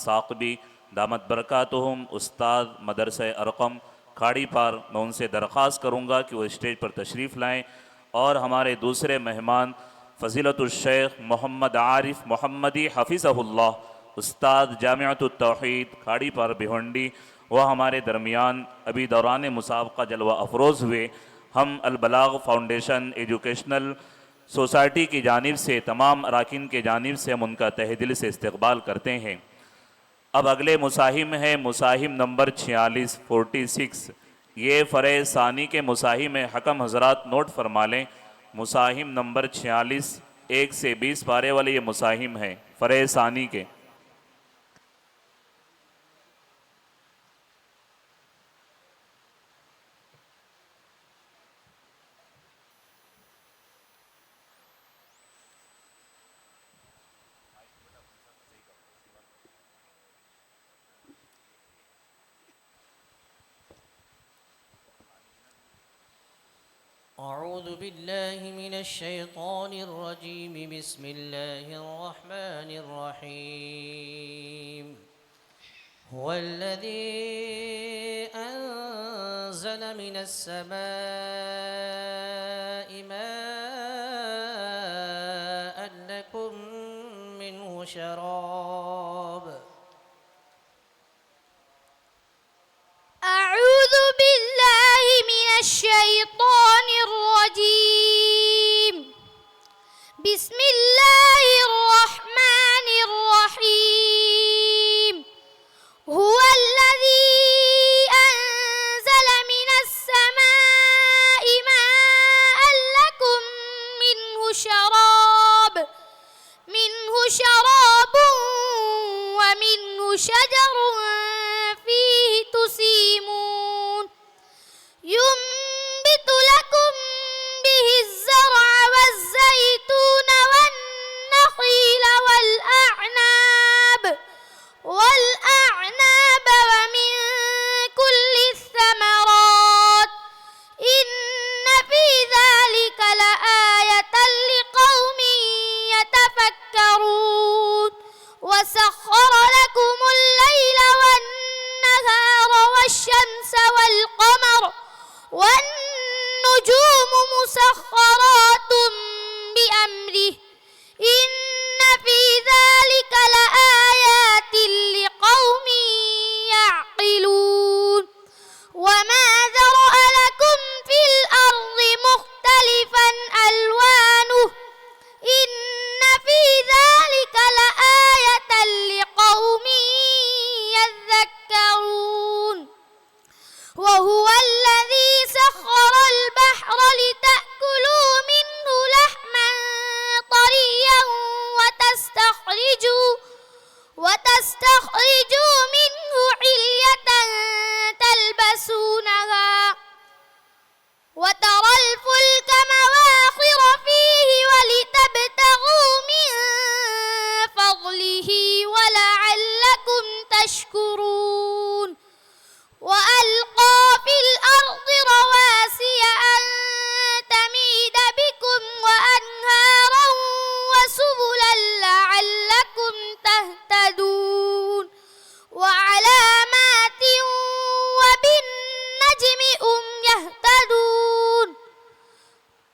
साकबी दामत बरकातुहुम उस्ताद मदरसा अरकम खाड़ी पार, मैं उनसे दरख्वास्त करूँगा कि वो स्टेज पर तशरीफ़ लाएँ। और हमारे दूसरे मेहमान फ़ज़ीलतुश-शेख मोहम्मद आरिफ मोहम्मदी हफ़िज़हुल्लाह उस्ताद जामिअतुत तौहीद खाड़ी पार भिवंडी, वह हमारे दरमियान अभी दौरान मुसाबका जलवा अफरोज़ हुए। हम अल-बलाग फ़ाउंडेशन एजुकेशनल सोसाइटी की जानिब से तमाम अरकान के जानिब से हम उनका तहे दिल से इस्तकबाल करते हैं। अब अगले मुसाहिम है मुसाहिम नंबर 46 ये फ़रे सानी के मुसाहिम है। हकम हजरात नोट फरमा लें, मुसाहिम नंबर 46 1 से 20 पारे वाले ये मुसाहिम है फ़रे सानी के। أعوذ بالله من الشيطان الرجيم بسم الله الرحمن الرحيم هو الذي أنزل من السماء ماء لكم منه شراب أعوذ بالله من الشيطان الرجيم بسم الله الرحمن الرحيم هو الذي أنزل من السماء ماء لكم منه شراب ومنه شجر فيه تسيمون ينبت لكم به الزرع والزيتون والنخيل والأعناب ومن كل الثمرات إن في ذلك لآية لقوم يتفكرون وسخر لكم الليل والنهار والشمس والقمر والنجوم مسخرات بأمره إن في ذلك لآيات لقوم يعقلون وما ذرأ لكم في الأرض مختلفا ألوانه إن في ذلك لآية لقوم يذكرون وهو الذي سخر البحر لتأكلوا منه لحما طريا وتستخرجوا منه حلية تلبسونها وترى الفلك مواخر فيه ولتبتغوا من فضله ولعلكم تشكرون وألقى في الأرض رواسي أن تميد بكم وأنهارا وسبلا لعلكم تهتدون وعلامات وبالنجم هم يهتدون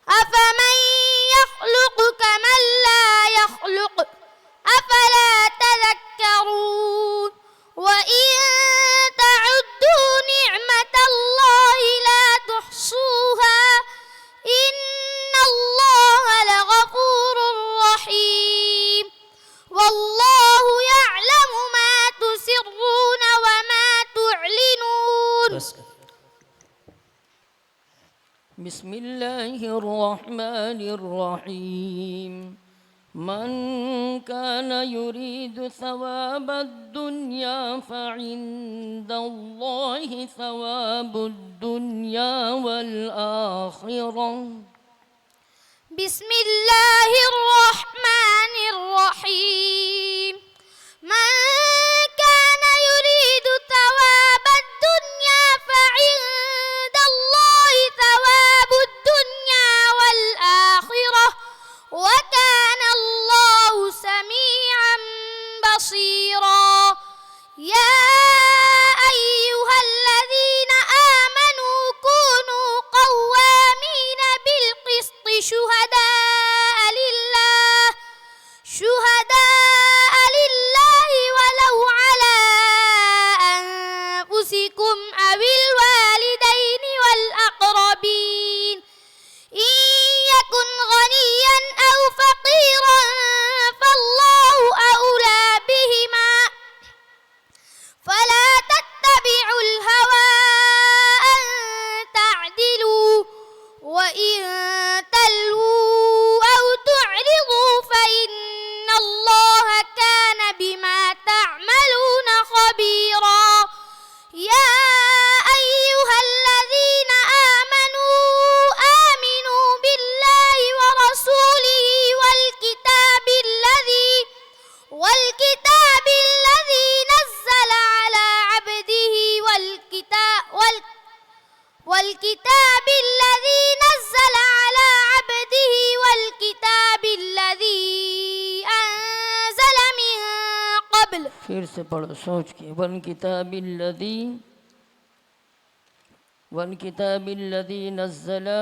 أفمن يخلق كمن لا يخلق أفلا تذكرون وإن تعدوا نعمة الله لا تحصوها إن الله لغفور رحيم والله يعلم ما تسرون وما تعلنون. بسم الله الرحمن الرحيم من كان يريد ثواب الدنيا فعند الله ثواب الدنيا والآخرة بسم الله الرحمن الرحيم من كان يريد ثواب الدنيا فعند الله ثواب الدنيا والآخرة وكان الله سميعا بصيرا फिर से पढ़ो सोच के। वन किताबिल्लज़ी नज़्ज़ला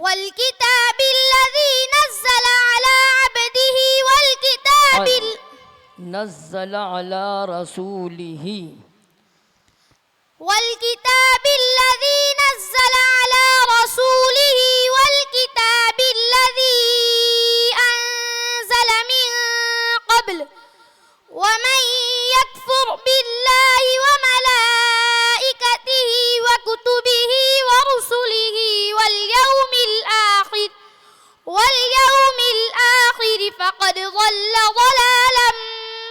والكتاب الذي نزل على عبده नज़्ज़ल अला रसूलिही والكتاب الذي نزل على رسوله والكتاب الذي أنزل من قبل ومن يكفر بالله وملائكته وكتبه ورسله واليوم الآخر فقد ضل ضلالا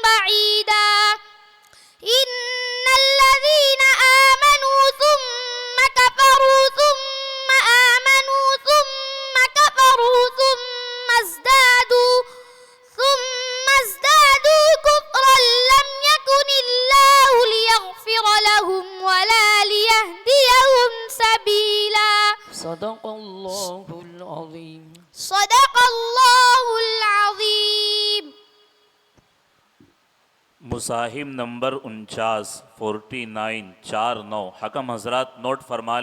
بعيدا إن الذين آمنوا ثم كفروا ثم آمنوا ثم كفروا ثم ازدادوا كفرا لم يكن الله ليغفر لهم ولا ليهديهم سبيلا صدق الله العظيم صدق الله العظيم मुसाहिम नंबर 49 49 हकम हजरात नोट फरमा